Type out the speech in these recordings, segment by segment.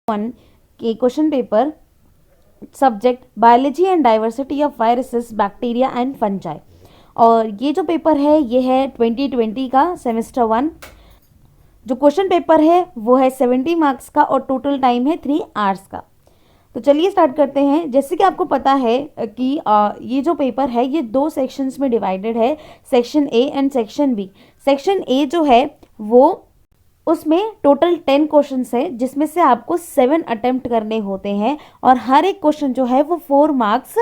One के question paper subject biology and diversity of viruses bacteria and fungi. और ये जो पेपर है ये है 2020 का सेमेस्टर 1। जो क्वेश्चन पेपर है वो है 70 मार्क्स का और टोटल टाइम है 3 आवर्स का। तो चलिए स्टार्ट करते हैं। जैसे कि आपको पता है कि ये जो पेपर है ये 2 सेक्शंस में डिवाइडेड है, section A and section B. Section A जो है वो उसमें टोटल 10 क्वेश्चंस है, जिसमें से आपको 7 अटेम्प्ट करने होते हैं और हर एक क्वेश्चन जो है वो 4 मार्क्स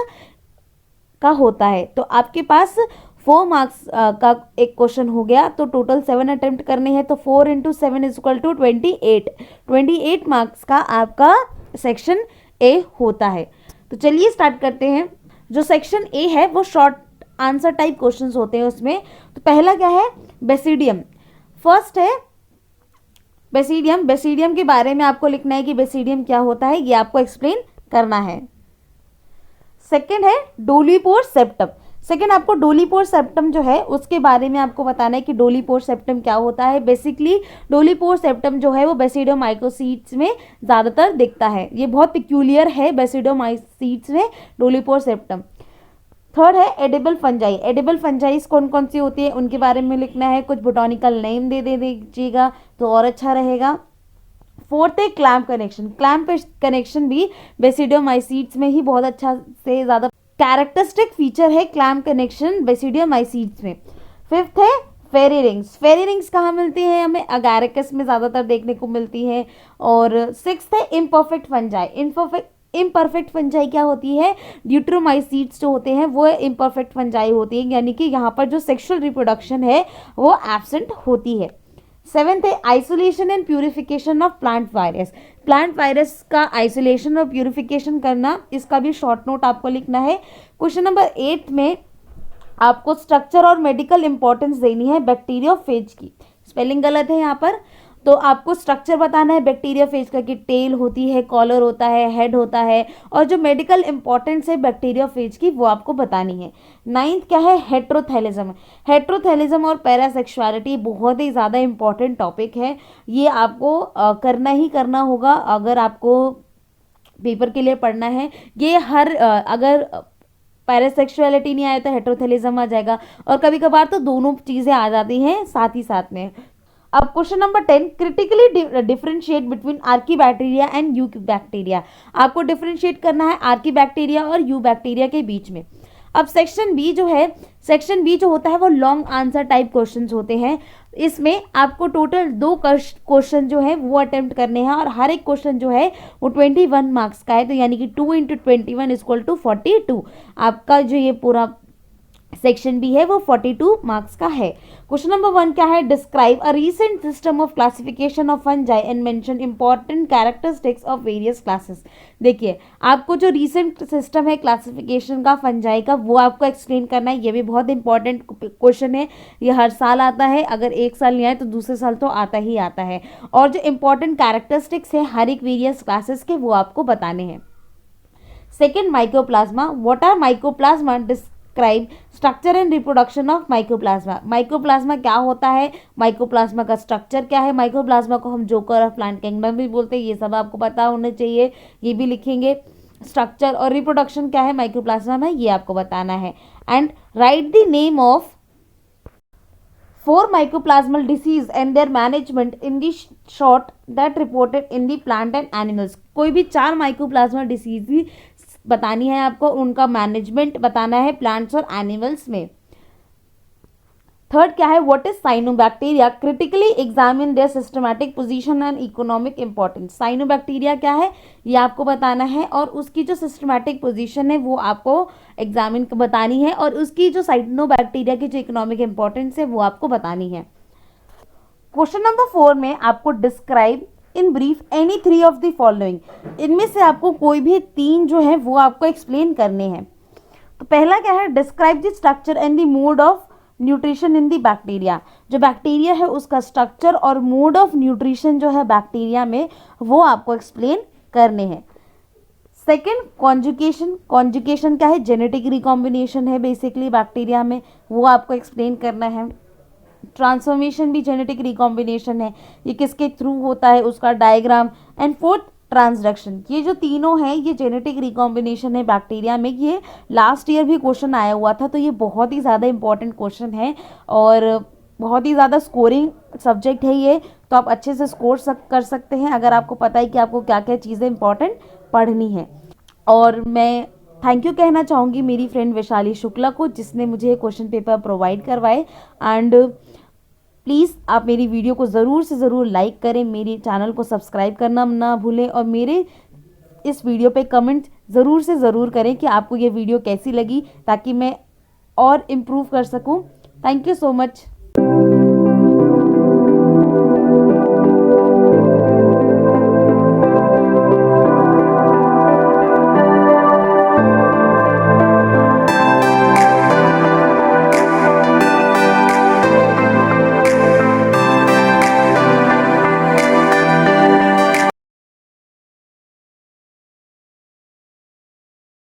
का होता है। तो आपके पास 4 मार्क्स का एक क्वेश्चन हो गया, तो टोटल 7 अटेम्प्ट करने हैं, तो 4 into 7 is equal to 28 marks का आपका सेक्शन ए होता है। तो चलिए स्टार्ट करते हैं। जो सेक्शन ए है वो शॉर्ट आंसर टाइप क्वेश्चंस होते हैं उसमें। तो पहला क्या है, बेसिडियम। फर्स्ट है बेसिडियम। बेसिडियम के बारे में आपको लिखना है कि बेसिडियम क्या होता है, ये आपको एक्सप्लेन करना है। सेकंड है डोलीपोर सेप्टम। सेकंड आपको डोलीपोर सेप्टम जो है उसके बारे में आपको बताना है कि डोलीपोर सेप्टम क्या होता है। बेसिकली डोलीपोर सेप्टम जो है वो बेसिडोमाइकोसीट्स में ज़्यादातर दिखता है, ये बहुत पिक्यूलियर है बेसिडोमाइसीट्स में डोलीपोर सेप्टम। थर्ड है एडिबल फंजाई। एडिबल फंजाइज कौन कौन सी होती है उनके बारे में लिखना है, कुछ बोटानिकल नेम दे दीजिएगा तो और अच्छा रहेगा। फोर्थ है क्लैम्प कनेक्शन। क्लैम्प कनेक्शन भी बेसिडियोमाइसीट्स में ही बहुत अच्छा से ज़्यादा कैरेक्टरिस्टिक फीचर है क्लैम्प कनेक्शन बेसिडियोमाइसीट्स में। फिफ्थ है फेरी रिंग्स। फेरी रिंग्स कहाँ मिलती है, हमें अगैरिकस में ज़्यादातर देखने को मिलती है। और सिक्स्थ है इम्परफेक्ट फंजाई। इम्परफेक्ट फंजाई क्या होती है, ड्यूट्रोमाइसीट्स जो होते हैं वो इम्परफेक्ट फंजाई होती है, यानी कि यहाँ पर जो सेक्सुअल रिप्रोडक्शन है वो एब्सेंट होती है। सेवेंथ है isolation and purification of plant virus. Plant virus का आइसोलेशन और प्यूरिफिकेशन करना, इसका भी शॉर्ट नोट आपको लिखना है। क्वेश्चन नंबर 8 में आपको स्ट्रक्चर और मेडिकल इंपॉर्टेंस देनी है बैक्टीरियोफेज की। स्पेलिंग गलत है यहाँ पर, तो आपको स्ट्रक्चर बताना है बैक्टीरियोफेज का कि टेल होती है, कॉलर होता है, हेड होता है, और जो मेडिकल इंपॉर्टेंस है बैक्टीरियोफेज की वो आपको बतानी है। नाइन्थ क्या है, हेट्रोथैलिज्म। हेट्रोथैलिज्म और पैरासेक्सुअलिटी बहुत ही ज़्यादा इंपॉर्टेंट टॉपिक है, ये आपको करना ही करना होगा अगर आपको पेपर के लिए पढ़ना है। ये हर अगर पैरासेक्सुअलिटी नहीं आया तो हेट्रोथैलिज्म आ जाएगा, और कभी कभार तो दोनों चीज़ें आ जाती हैं साथ ही साथ में। अब question number 10, critically differentiate between Archie bacteria and you bacteria. आपको डिफरेंशिएट करना है आर्की बैक्टीरिया और यू बैक्टीरिया के बीच में। अब सेक्शन बी जो है, सेक्शन बी जो होता है वो लॉन्ग आंसर टाइप क्वेश्चंस होते हैं। इसमें आपको टोटल 2 क्वेश्चन जो है वो अटेम्प्ट करने हैं, और हर एक क्वेश्चन जो है वो 21 मार्क्स का है, तो यानी कि 2 इंटू 21 इक्वल टू 42। आपका जो ये पूरा सेक्शन बी है वो 42 मार्क्स का है। क्वेश्चन नंबर 1 क्या है, describe a recent system of classification of fungi and mention important characteristics of various classes. देखिए आपको जो रीसेंट सिस्टम है क्लासिफिकेशन का फंजाई का वो आपको एक्सप्लेन करना है, ये भी बहुत इंपॉर्टेंट क्वेश्चन है, ये हर साल आता है, अगर एक साल नहीं आए तो दूसरे साल तो आता ही आता है। और जो इंपॉर्टेंट कैरेक्टरिस्टिक्स है हर एक वेरियस क्लासेस के वो आपको बताने हैं। Second, mycoplasma. What are mycoplasma, describe structure and reproduction of mycoplasma. Mycoplasma क्या होता है, माइकोप्लाज्मा का स्ट्रक्चर क्या है, माइकोप्लाज्मा को हम जोकर ऑफ प्लांट किंगडम भी बोलते हैं, ये सब आपको पता होना चाहिए, ये भी लिखेंगे। स्ट्रक्चर और रिप्रोडक्शन क्या है माइकोप्लाज्मा में, ये आपको बताना है। And right the name of 4 mycoplasmal disease and their management in the short that reported in the plant and animals। कोई भी 4 mycoplasmal disease बतानी है आपको, उनका मैनेजमेंट बताना है प्लांट्स और एनिमल्स में। थर्ड क्या है, what is cyanobacteria, critically examine their systematic position and economic importance. Cyanobacteria क्या है ये आपको बताना है, और उसकी जो सिस्टमैटिक पोजीशन है वो आपको एग्जामिन बतानी है, और उसकी जो साइनोबैक्टीरिया की जो इकोनॉमिक इंपॉर्टेंस है वो आपको बतानी है। क्वेश्चन नंबर 4 में आपको describe in brief any 3 of the following. इनमें से आपको कोई भी 3 जो है वो आपको एक्सप्लेन करने हैं। तो पहला क्या है, describe the structure and the mode of nutrition in the bacteria. जो बैक्टीरिया है उसका स्ट्रक्चर और मोड ऑफ न्यूट्रिशन जो है बैक्टीरिया में वो आपको एक्सप्लेन करने हैं। Second, conjugation. कॉन्जुकेशन क्या है, जेनेटिक रिकॉम्बिनेशन है बेसिकली बैक्टीरिया में, वो आपको एक्सप्लेन करना है। ट्रांसफॉर्मेशन भी जेनेटिक रिकॉम्बिनेशन है, ये किसके थ्रू होता है उसका डायग्राम। एंड फोर्थ, ट्रांसडक्शन, ये जो तीनों हैं ये जेनेटिक रिकॉम्बिनेशन है बैक्टीरिया में। ये लास्ट ईयर भी क्वेश्चन आया हुआ था, तो ये बहुत ही ज़्यादा इंपॉर्टेंट क्वेश्चन है और बहुत ही ज़्यादा स्कोरिंग सब्जेक्ट है ये। तो आप अच्छे से स्कोर कर सकते हैं अगर आपको पता है कि आपको क्या क्या चीज़ें इंपॉर्टेंट पढ़नी है। और मैं थैंक यू कहना चाहूँगी मेरी फ्रेंड वैशाली शुक्ला को, जिसने मुझे ये क्वेश्चन पेपर प्रोवाइड करवाए। एंड प्लीज़ आप मेरी वीडियो को ज़रूर से ज़रूर लाइक करें, मेरे चैनल को सब्सक्राइब करना ना भूलें और मेरे इस वीडियो पे कमेंट ज़रूर से ज़रूर करें कि आपको ये वीडियो कैसी लगी, ताकि मैं और इम्प्रूव कर सकूं। Thank you so much.